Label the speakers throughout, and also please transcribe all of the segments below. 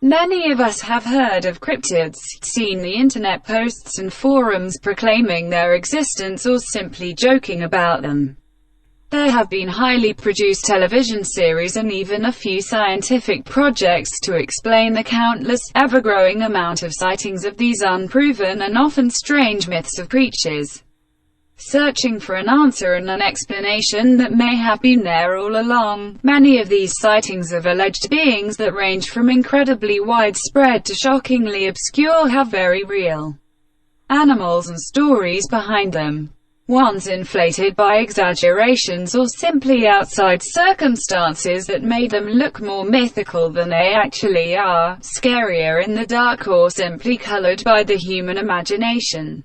Speaker 1: Many of us have heard of cryptids, seen the internet posts and forums proclaiming their existence or simply joking about them. There have been highly produced television series and even a few scientific projects to explain the countless, ever-growing amount of sightings of these unproven and often strange myths of creatures. Searching for an answer and an explanation that may have been there all along, many of these sightings of alleged beings that range from incredibly widespread to shockingly obscure have very real animals and stories behind them. Ones inflated by exaggerations or simply outside circumstances that made them look more mythical than they actually are, scarier in the dark, or simply colored by the human imagination.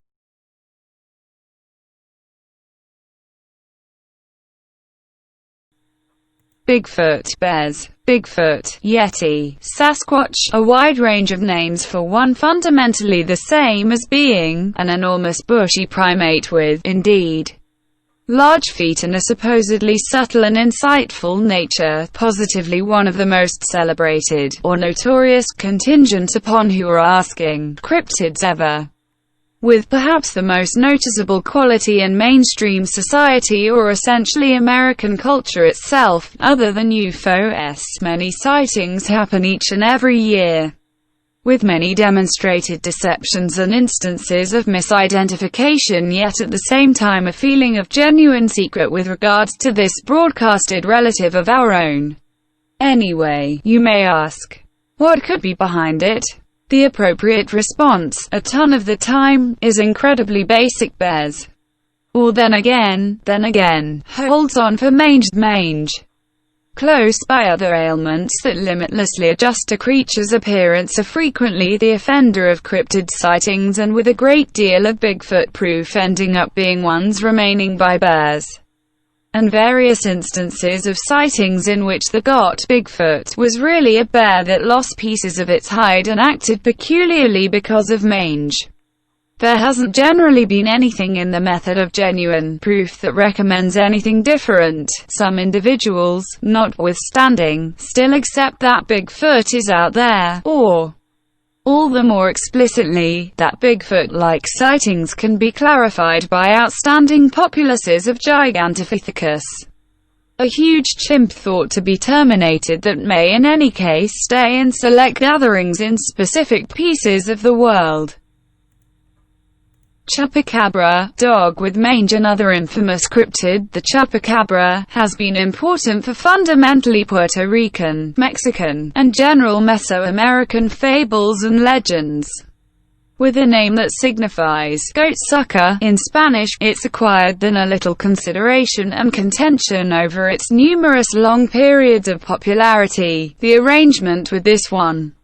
Speaker 1: Bigfoot, bears, Bigfoot, Yeti, Sasquatch, a wide range of names for one fundamentally the same as being an enormous bushy primate with, indeed, large feet and a supposedly subtle and insightful nature, positively one of the most celebrated, or notorious, contingent upon who are asking, cryptids ever. With perhaps the most noticeable quality in mainstream society, or essentially American culture itself, other than UFOs. Many sightings happen each and every year, with many demonstrated deceptions and instances of misidentification, yet at the same time a feeling of genuine secret with regards to this broadcasted relative of our own. Anyway, you may ask, what could be behind it? The appropriate response, a ton of the time, is incredibly basic: bears. Or then again, holds on for mange. Close by, other ailments that limitlessly adjust a creature's appearance are frequently the offender of cryptid sightings, and with a great deal of Bigfoot proof ending up being ones remaining by bears. And various instances of sightings in which the Bigfoot was really a bear that lost pieces of its hide and acted peculiarly because of mange. There hasn't generally been anything in the method of genuine proof that recommends anything different. Some individuals, notwithstanding, still accept that Bigfoot is out there, or all the more explicitly, that Bigfoot-like sightings can be clarified by outstanding populaces of Gigantopithecus, a huge chimp thought to be terminated that may in any case stay in select gatherings in specific pieces of the world. Chupacabra, dog with mange. Another infamous cryptid, the chupacabra, has been important for fundamentally Puerto Rican, Mexican, and general Mesoamerican fables and legends. With a name that signifies goat sucker in Spanish, it's acquired then a little consideration and contention over its numerous long periods of popularity. The arrangement with this one,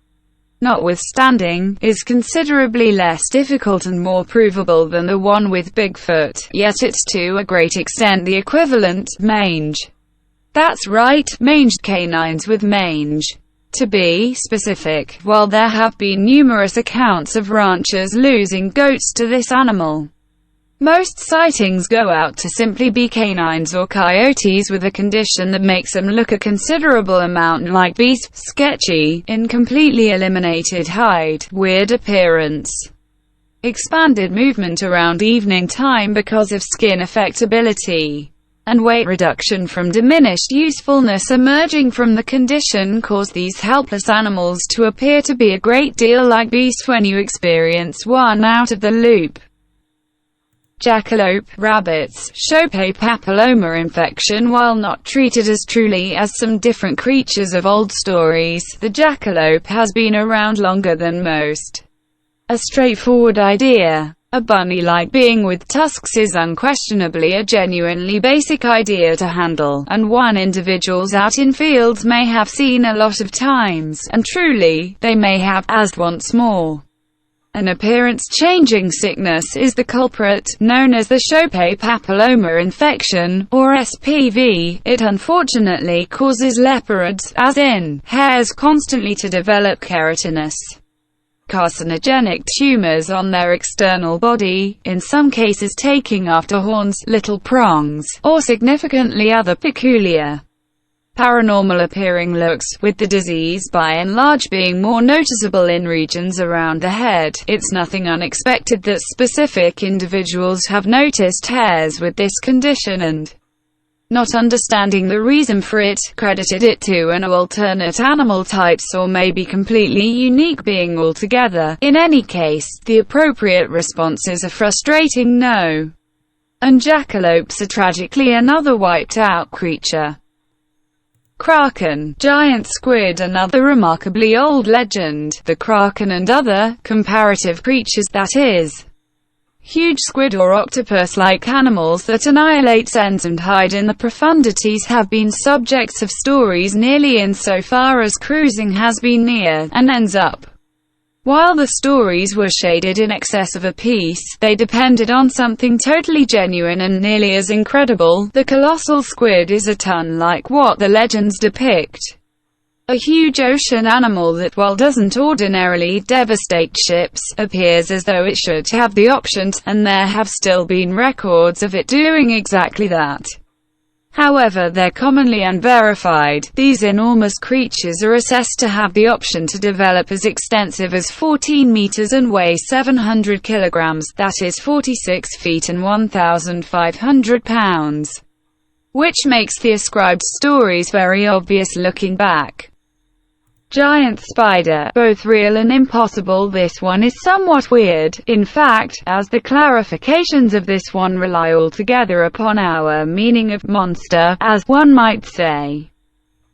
Speaker 1: notwithstanding, is considerably less difficult and more provable than the one with Bigfoot, yet it's to a great extent the equivalent, mange. That's right, manged canines with mange. To be specific, while there have been numerous accounts of ranchers losing goats to this animal, most sightings go out to simply be canines or coyotes with a condition that makes them look a considerable amount like beasts: sketchy, incompletely eliminated hide, weird appearance, expanded movement around evening time because of skin affectability, and weight reduction from diminished usefulness emerging from the condition cause these helpless animals to appear to be a great deal like beasts when you experience one out of the loop. Jackalope, rabbits, Chope papilloma infection. While not treated as truly as some different creatures of old stories, the jackalope has been around longer than most. A straightforward idea. A bunny-like being with tusks is unquestionably a genuinely basic idea to handle, and one individuals out in fields may have seen a lot of times, and truly, they may have, as once more. An appearance-changing sickness is the culprit, known as the Chope papilloma infection, or SPV. It unfortunately causes leopards, as in, hares, constantly to develop keratinous, carcinogenic tumors on their external body, in some cases taking after horns, little prongs, or significantly other peculiar paranormal appearing looks, with the disease by and large being more noticeable in regions around the head. It's nothing unexpected that specific individuals have noticed hairs with this condition and, not understanding the reason for it, credited it to an alternate animal types or maybe completely unique being altogether. In any case, the appropriate response is a frustrating no. And jackalopes are tragically another wiped-out creature. Kraken, giant squid. Another remarkably old legend. The kraken and other, comparative creatures, that is, huge squid or octopus-like animals that annihilate sens and hide in the profundities, have been subjects of stories nearly insofar as cruising has been near, and ends up. While the stories were shaded in excess of a piece, they depended on something totally genuine and nearly as incredible. The colossal squid is a ton like what the legends depict. A huge ocean animal that, while doesn't ordinarily devastate ships, appears as though it should have the option to, and there have still been records of it doing exactly that. However, they're commonly unverified. These enormous creatures are assessed to have the option to develop as extensive as 14 meters and weigh 700 kilograms, that is 46 feet and 1,500 pounds. Which makes the ascribed stories very obvious looking back. Giant spider, both real and impossible. This one is somewhat weird, in fact, as the clarifications of this one rely altogether upon our meaning of monster, as one might say.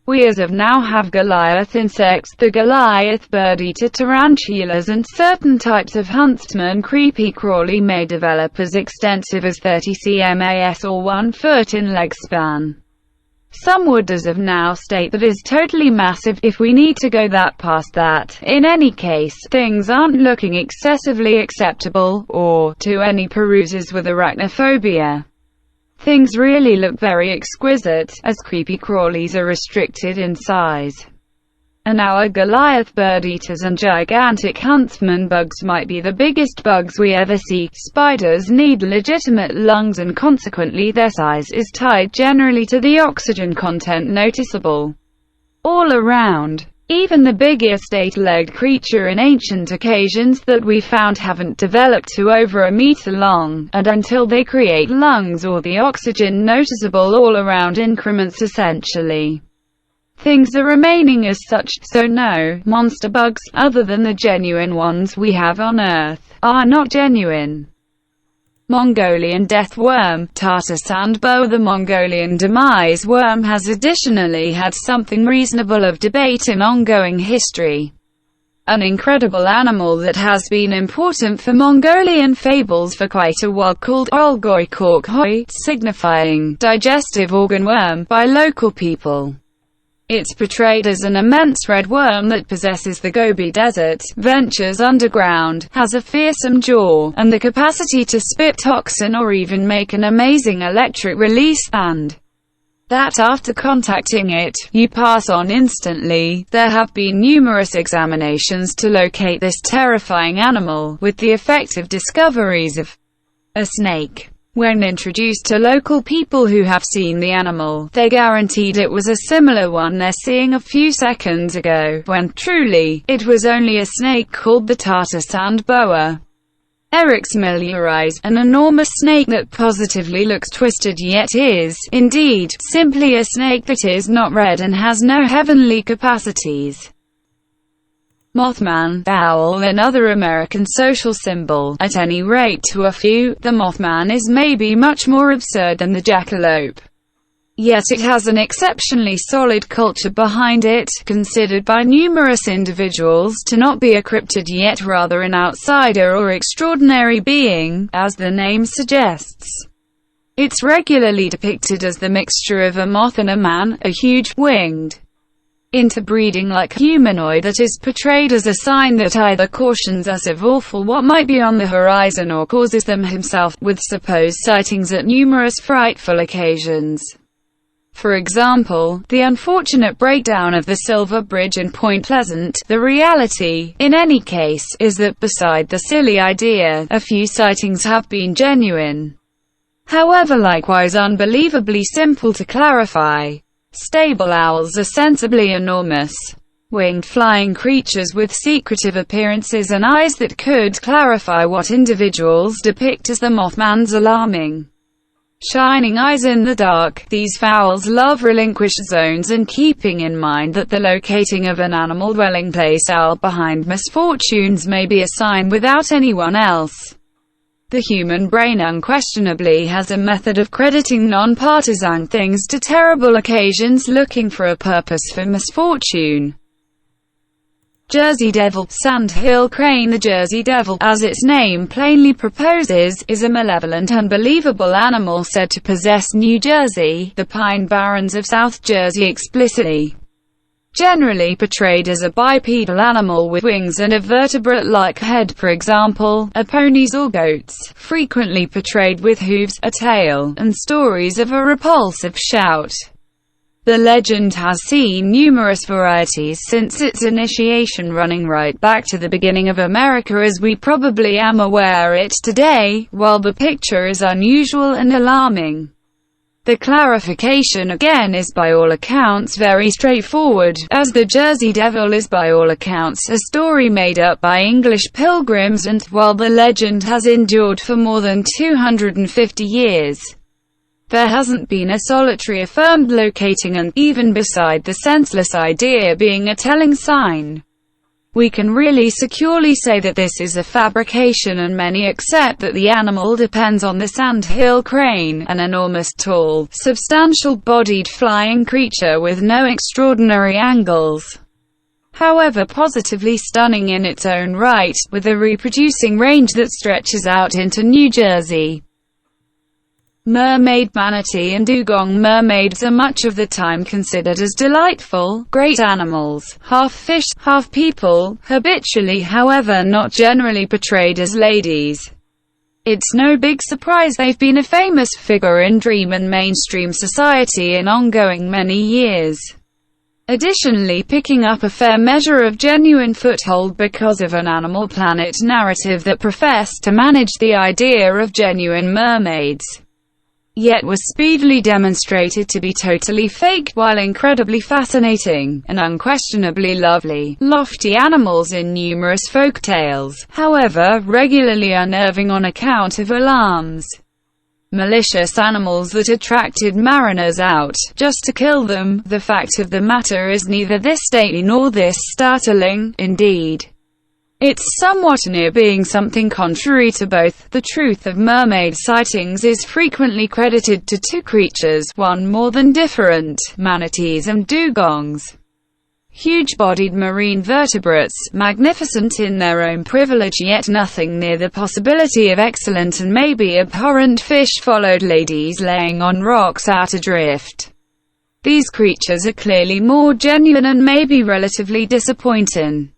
Speaker 1: We as of now have Goliath insects, the Goliath bird-eater tarantulas, and certain types of huntsman. Creepy crawly may develop as extensive as 30 cm or 1 foot in leg span. Some would as of now state that is totally massive, if we need to go that past that. In any case, things aren't looking excessively acceptable, or, to any perusers with arachnophobia, things really look very exquisite, as creepy crawlies are restricted in size. And our Goliath bird-eaters and gigantic huntsman bugs might be the biggest bugs we ever see. Spiders need legitimate lungs and consequently their size is tied generally to the oxygen content noticeable all around. Even the biggest 8-legged creature in ancient occasions that we found haven't developed to over a meter long, and until they create lungs or the oxygen noticeable all around increments essentially, things are remaining as such. So no, monster bugs, other than the genuine ones we have on Earth, are not genuine. Mongolian death worm, Tartar sand boa. The Mongolian demise worm has additionally had something reasonable of debate in ongoing history. An incredible animal that has been important for Mongolian fables for quite a while, called Olgoi Korkhoi, signifying digestive organ worm, by local people. It's portrayed as an immense red worm that possesses the Gobi Desert, ventures underground, has a fearsome jaw, and the capacity to spit toxin or even make an amazing electric release, and that after contacting it, you pass on instantly. There have been numerous examinations to locate this terrifying animal, with the effective discoveries of a snake. When introduced to local people who have seen the animal, they guaranteed it was a similar one they're seeing a few seconds ago, when, truly, it was only a snake called the Tartar sand boa. Eric's familiarized, an enormous snake that positively looks twisted yet is, indeed, simply a snake that is not red and has no heavenly capacities. Mothman, owl, another American social symbol. At any rate to a few, the Mothman is maybe much more absurd than the jackalope. Yet it has an exceptionally solid culture behind it, considered by numerous individuals to not be a cryptid yet rather an outsider or extraordinary being, as the name suggests. It's regularly depicted as the mixture of a moth and a man, a huge, winged, interbreeding-like humanoid that is portrayed as a sign that either cautions us of awful what might be on the horizon or causes them himself, with supposed sightings at numerous frightful occasions. For example, the unfortunate breakdown of the Silver Bridge in Point Pleasant. The reality, in any case, is that beside the silly idea, a few sightings have been genuine. However, likewise unbelievably simple to clarify. Stable owls are sensibly enormous, winged flying creatures with secretive appearances and eyes that could clarify what individuals depict as the Mothman's alarming shining eyes in the dark. These fowls love relinquished zones, and keeping in mind that the locating of an animal dwelling place owl behind misfortunes may be a sign without anyone else. The human brain unquestionably has a method of crediting non-partisan things to terrible occasions, looking for a purpose for misfortune. Jersey Devil, sandhill crane. The Jersey Devil, as its name plainly proposes, is a malevolent, unbelievable animal said to possess New Jersey, the Pine Barrens of South Jersey explicitly. Generally portrayed as a bipedal animal with wings and a vertebrate-like head, for example, a ponies or goats, frequently portrayed with hooves, a tail, and stories of a repulsive shout. The legend has seen numerous varieties since its initiation, running right back to the beginning of America as we probably am aware it today. While the picture is unusual and alarming, the clarification again is by all accounts very straightforward, as the Jersey Devil is by all accounts a story made up by English pilgrims, and, while the legend has endured for more than 250 years, there hasn't been a solitary affirmed locating, and, even beside the senseless idea being a telling sign, we can really securely say that this is a fabrication, and many accept that the animal depends on the sandhill crane, an enormous, tall, substantial-bodied flying creature with no extraordinary angles, however positively stunning in its own right, with a reproducing range that stretches out into New Jersey. Mermaid manatee and dugong mermaids are much of the time considered as delightful, great animals, half fish, half people, habitually however not generally portrayed as ladies. It's no big surprise they've been a famous figure in dream and mainstream society in ongoing many years, additionally picking up a fair measure of genuine foothold because of an Animal Planet narrative that professed to manage the idea of genuine mermaids, yet was speedily demonstrated to be totally fake. While incredibly fascinating, and unquestionably lovely, lofty animals in numerous folk tales, however, regularly unnerving on account of alarms. Malicious animals that attracted mariners out, just to kill them. The fact of the matter is neither this stately nor this startling, indeed, it's somewhat near being something contrary to both. The truth of mermaid sightings is frequently credited to two creatures, one more than different: manatees and dugongs. Huge-bodied marine vertebrates, magnificent in their own privilege, yet nothing near the possibility of excellent and maybe abhorrent fish-followed ladies laying on rocks out adrift. These creatures are clearly more genuine and maybe relatively disappointing.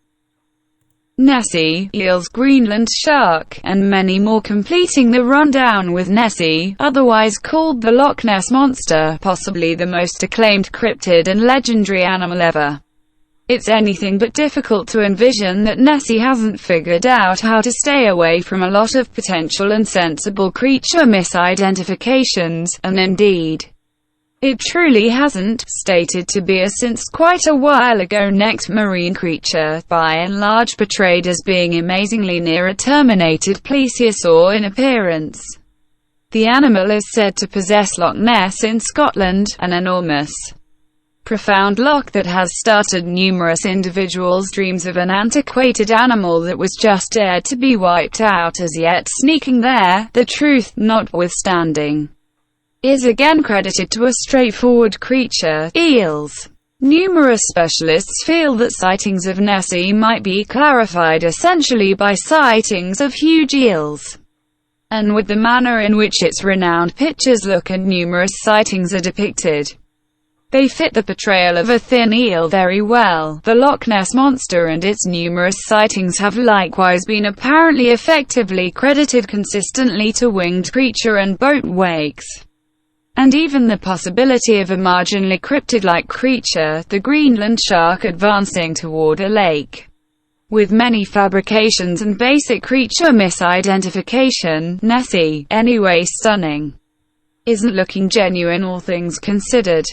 Speaker 1: Nessie, eels, Greenland shark, and many more, completing the rundown with Nessie, otherwise called the Loch Ness Monster, possibly the most acclaimed cryptid and legendary animal ever. It's anything but difficult to envision that Nessie hasn't figured out how to stay away from a lot of potential and sensible creature misidentifications, and indeed, it truly hasn't, stated to be a since quite a while ago necked marine creature, by and large portrayed as being amazingly near a terminated plesiosaur in appearance. The animal is said to possess Loch Ness in Scotland, an enormous, profound loch that has started numerous individuals' dreams of an antiquated animal that was just dared to be wiped out, as yet sneaking there. The truth, notwithstanding, is again credited to a straightforward creature: eels. Numerous specialists feel that sightings of Nessie might be clarified essentially by sightings of huge eels, and with the manner in which its renowned pictures look and numerous sightings are depicted, they fit the portrayal of a thin eel very well. The Loch Ness Monster and its numerous sightings have likewise been apparently effectively credited consistently to winged creature and boat wakes, and even the possibility of a marginally cryptid-like creature, the Greenland shark, advancing toward a lake. With many fabrications and basic creature misidentification, Nessie, anyway stunning, isn't looking genuine, all things considered.